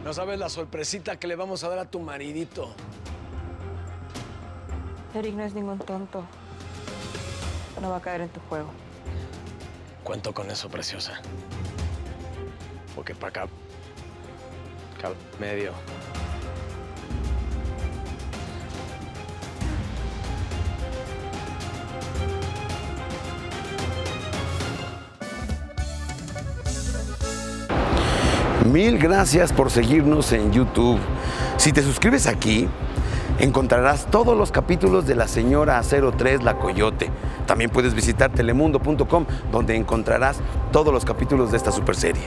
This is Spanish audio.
No sabes la sorpresita que le vamos a dar a tu maridito. Eric no es ningún tonto. No va a caer en tu juego. Cuento con eso, preciosa. Porque para acá medio. Mil gracias por seguirnos en YouTube. Si te suscribes aquí, encontrarás todos los capítulos de La Señora 03, La Coyote. También puedes visitar telemundo.com, donde encontrarás todos los capítulos de esta superserie.